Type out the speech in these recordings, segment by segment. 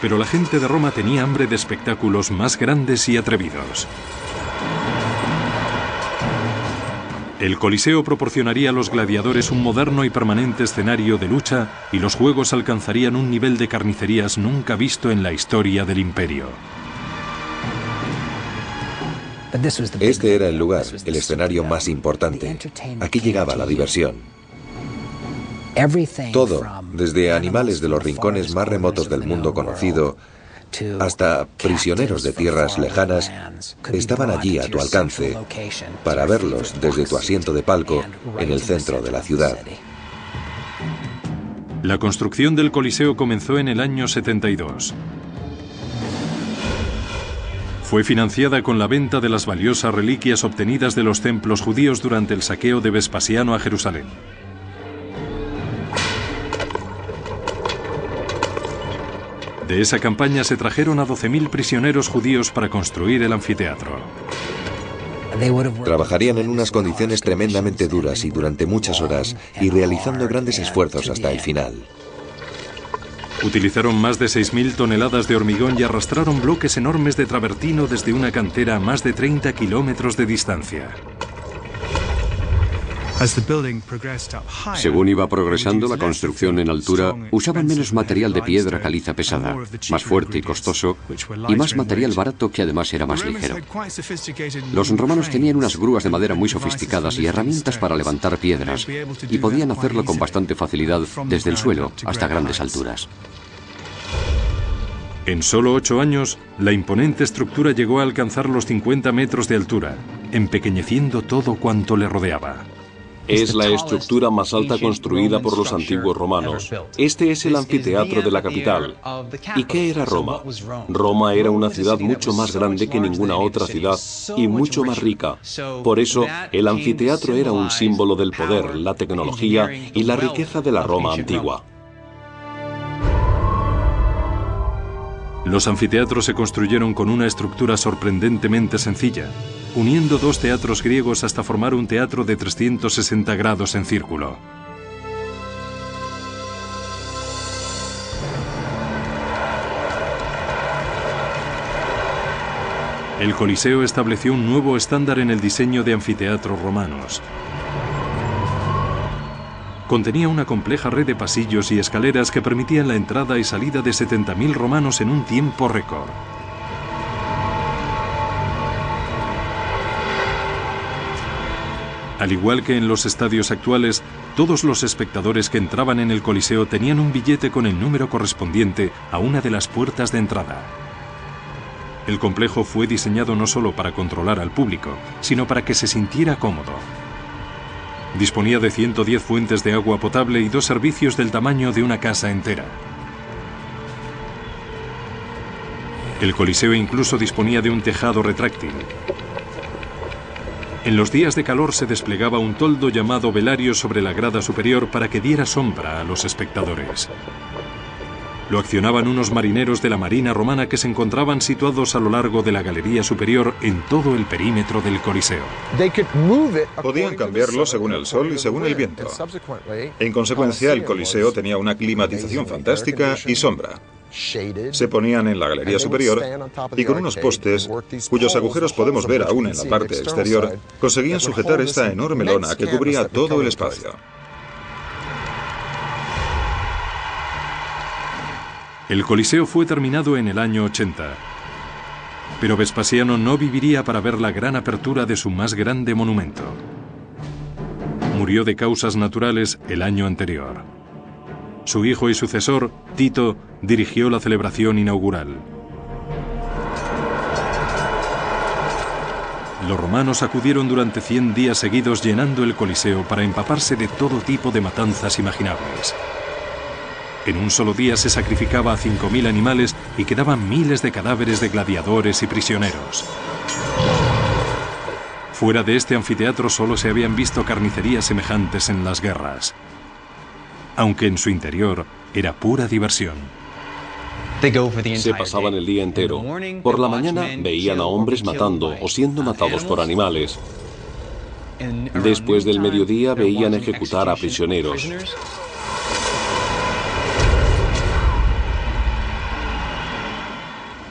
pero la gente de Roma tenía hambre de espectáculos más grandes y atrevidos. El Coliseo proporcionaría a los gladiadores un moderno y permanente escenario de lucha, y los juegos alcanzarían un nivel de carnicerías nunca visto en la historia del imperio. Este era el lugar, el escenario más importante. Aquí llegaba la diversión. Todo, desde animales de los rincones más remotos del mundo conocido hasta prisioneros de tierras lejanas, estaban allí a tu alcance para verlos desde tu asiento de palco en el centro de la ciudad. La construcción del Coliseo comenzó en el año 72. Fue financiada con la venta de las valiosas reliquias obtenidas de los templos judíos durante el saqueo de Vespasiano a Jerusalén. De esa campaña se trajeron a 12.000 prisioneros judíos para construir el anfiteatro. Trabajarían en unas condiciones tremendamente duras y durante muchas horas, y realizando grandes esfuerzos hasta el final. Utilizaron más de 6.000 toneladas de hormigón y arrastraron bloques enormes de travertino desde una cantera a más de 30 kilómetros de distancia. Según iba progresando la construcción en altura, usaban menos material de piedra caliza pesada, más fuerte y costoso, y más material barato que además era más ligero. Los romanos tenían unas grúas de madera muy sofisticadas y herramientas para levantar piedras, y podían hacerlo con bastante facilidad desde el suelo hasta grandes alturas. En solo 8 años, la imponente estructura llegó a alcanzar los 50 metros de altura, empequeñeciendo todo cuanto le rodeaba. Es la estructura más alta construida por los antiguos romanos. Este es el anfiteatro de la capital. ¿Y qué era Roma? Roma era una ciudad mucho más grande que ninguna otra ciudad y mucho más rica. Por eso, el anfiteatro era un símbolo del poder, la tecnología y la riqueza de la Roma antigua. Los anfiteatros se construyeron con una estructura sorprendentemente sencilla, uniendo 2 teatros griegos hasta formar un teatro de 360 grados en círculo. El Coliseo estableció un nuevo estándar en el diseño de anfiteatros romanos. Contenía una compleja red de pasillos y escaleras que permitían la entrada y salida de 70.000 romanos en un tiempo récord. Al igual que en los estadios actuales, todos los espectadores que entraban en el Coliseo tenían un billete con el número correspondiente a una de las puertas de entrada. El complejo fue diseñado no solo para controlar al público, sino para que se sintiera cómodo. Disponía de 110 fuentes de agua potable y 2 servicios del tamaño de una casa entera. El Coliseo incluso disponía de un tejado retráctil. En los días de calor se desplegaba un toldo llamado velario sobre la grada superior para que diera sombra a los espectadores. Lo accionaban unos marineros de la Marina romana que se encontraban situados a lo largo de la galería superior en todo el perímetro del Coliseo. Podían cambiarlo según el sol y según el viento. En consecuencia, el Coliseo tenía una climatización fantástica y sombra. Se ponían en la galería superior y con unos postes, cuyos agujeros podemos ver aún en la parte exterior, conseguían sujetar esta enorme lona que cubría todo el espacio. El Coliseo fue terminado en el año 80, pero Vespasiano no viviría para ver la gran apertura de su más grande monumento. Murió de causas naturales el año anterior. Su hijo y sucesor, Tito, dirigió la celebración inaugural. Los romanos acudieron durante 100 días seguidos llenando el Coliseo para empaparse de todo tipo de matanzas imaginables. En un solo día se sacrificaba a 5.000 animales y quedaban miles de cadáveres de gladiadores y prisioneros. Fuera de este anfiteatro solo se habían visto carnicerías semejantes en las guerras, aunque en su interior era pura diversión. Se pasaban el día entero. Por la mañana veían a hombres matando o siendo matados por animales. Después del mediodía veían ejecutar a prisioneros.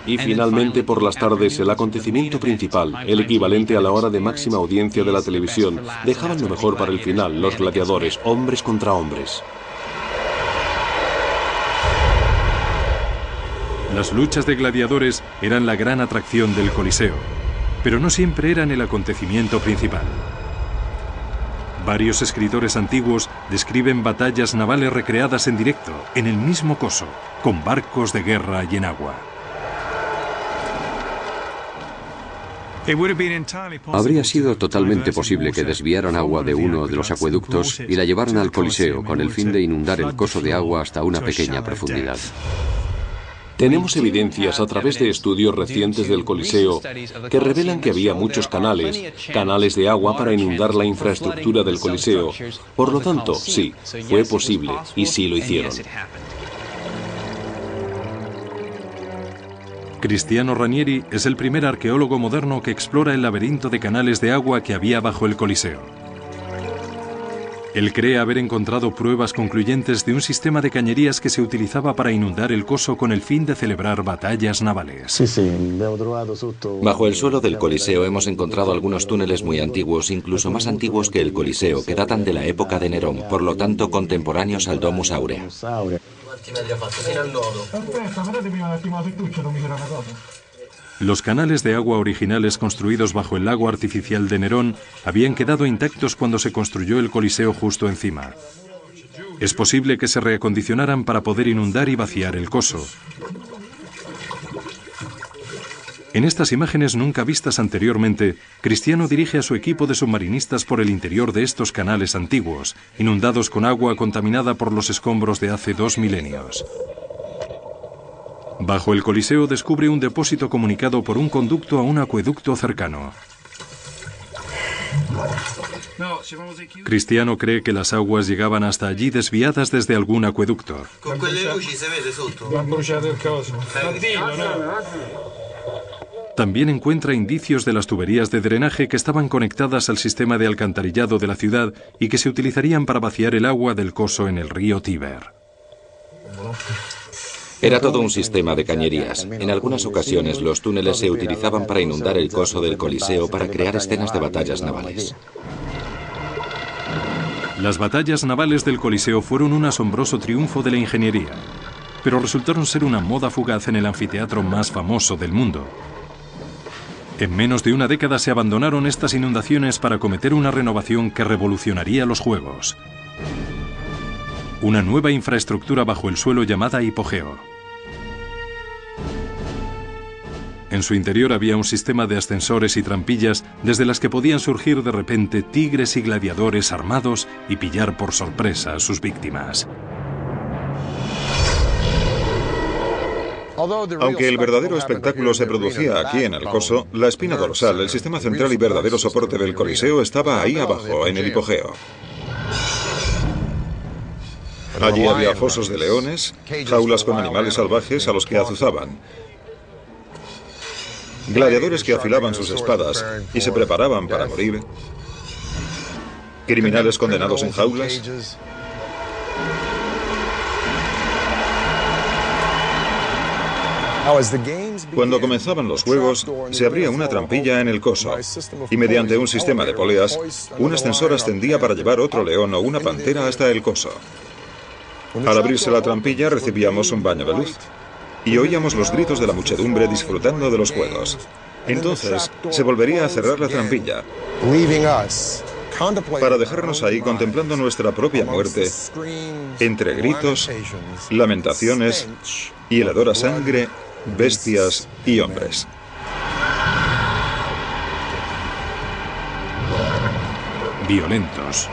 Y finalmente, por las tardes, el acontecimiento principal, el equivalente a la hora de máxima audiencia de la televisión, dejaban lo mejor para el final, los gladiadores, hombres contra hombres. Las luchas de gladiadores eran la gran atracción del Coliseo, pero no siempre eran el acontecimiento principal. Varios escritores antiguos describen batallas navales recreadas en directo, en el mismo coso, con barcos de guerra y en agua. Habría sido totalmente posible que desviaran agua de uno de los acueductos y la llevaran al Coliseo con el fin de inundar el coso de agua hasta una pequeña profundidad. Tenemos evidencias a través de estudios recientes del Coliseo que revelan que había muchos canales de agua para inundar la infraestructura del Coliseo. Por lo tanto, sí, fue posible y sí lo hicieron. Cristiano Ranieri es el primer arqueólogo moderno que explora el laberinto de canales de agua que había bajo el Coliseo. Él cree haber encontrado pruebas concluyentes de un sistema de cañerías que se utilizaba para inundar el coso con el fin de celebrar batallas navales. Bajo el suelo del Coliseo hemos encontrado algunos túneles muy antiguos, incluso más antiguos que el Coliseo, que datan de la época de Nerón, por lo tanto contemporáneos al Domus Aurea. Los canales de agua originales construidos bajo el lago artificial de Nerón habían quedado intactos cuando se construyó el Coliseo justo encima. Es posible que se reacondicionaran para poder inundar y vaciar el coso. En estas imágenes nunca vistas anteriormente, Cristiano dirige a su equipo de submarinistas por el interior de estos canales antiguos, inundados con agua contaminada por los escombros de hace 2 milenios. Bajo el Coliseo descubre un depósito comunicado por un conducto a un acueducto cercano. Cristiano cree que las aguas llegaban hasta allí desviadas desde algún acueducto. También encuentra indicios de las tuberías de drenaje que estaban conectadas al sistema de alcantarillado de la ciudad y que se utilizarían para vaciar el agua del coso en el río Tíber. Era todo un sistema de cañerías. En algunas ocasiones los túneles se utilizaban para inundar el coso del Coliseo para crear escenas de batallas navales. Las batallas navales del Coliseo fueron un asombroso triunfo de la ingeniería, pero resultaron ser una moda fugaz en el anfiteatro más famoso del mundo. En menos de una década se abandonaron estas inundaciones para acometer una renovación que revolucionaría los Juegos. Una nueva infraestructura bajo el suelo llamada hipogeo. En su interior había un sistema de ascensores y trampillas desde las que podían surgir de repente tigres y gladiadores armados y pillar por sorpresa a sus víctimas. Aunque el verdadero espectáculo se producía aquí en el coso, la espina dorsal, el sistema central y verdadero soporte del Coliseo estaba ahí abajo, en el hipogeo. Allí había fosos de leones, jaulas con animales salvajes a los que azuzaban, gladiadores que afilaban sus espadas y se preparaban para morir, criminales condenados en jaulas. Cuando comenzaban los juegos, se abría una trampilla en el coso y mediante un sistema de poleas, un ascensor ascendía para llevar otro león o una pantera hasta el coso. Al abrirse la trampilla recibíamos un baño de luz y oíamos los gritos de la muchedumbre disfrutando de los juegos. Entonces se volvería a cerrar la trampilla para dejarnos ahí contemplando nuestra propia muerte entre gritos, lamentaciones y el olor a sangre, bestias y hombres. Violentos,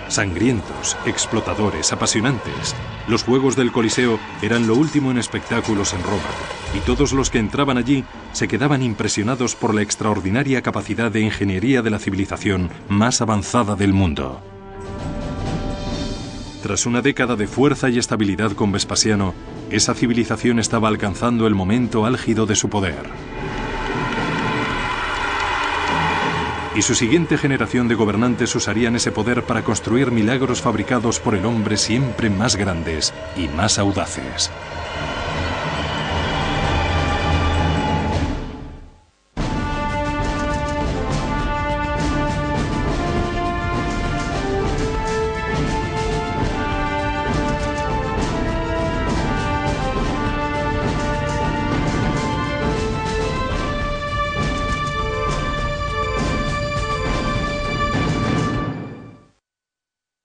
sangrientos, explotadores, apasionantes. Los Juegos del Coliseo eran lo último en espectáculos en Roma, y todos los que entraban allí se quedaban impresionados por la extraordinaria capacidad de ingeniería de la civilización más avanzada del mundo. Tras una década de fuerza y estabilidad con Vespasiano, esa civilización estaba alcanzando el momento álgido de su poder. Y su siguiente generación de gobernantes usarían ese poder para construir milagros fabricados por el hombre siempre más grandes y más audaces.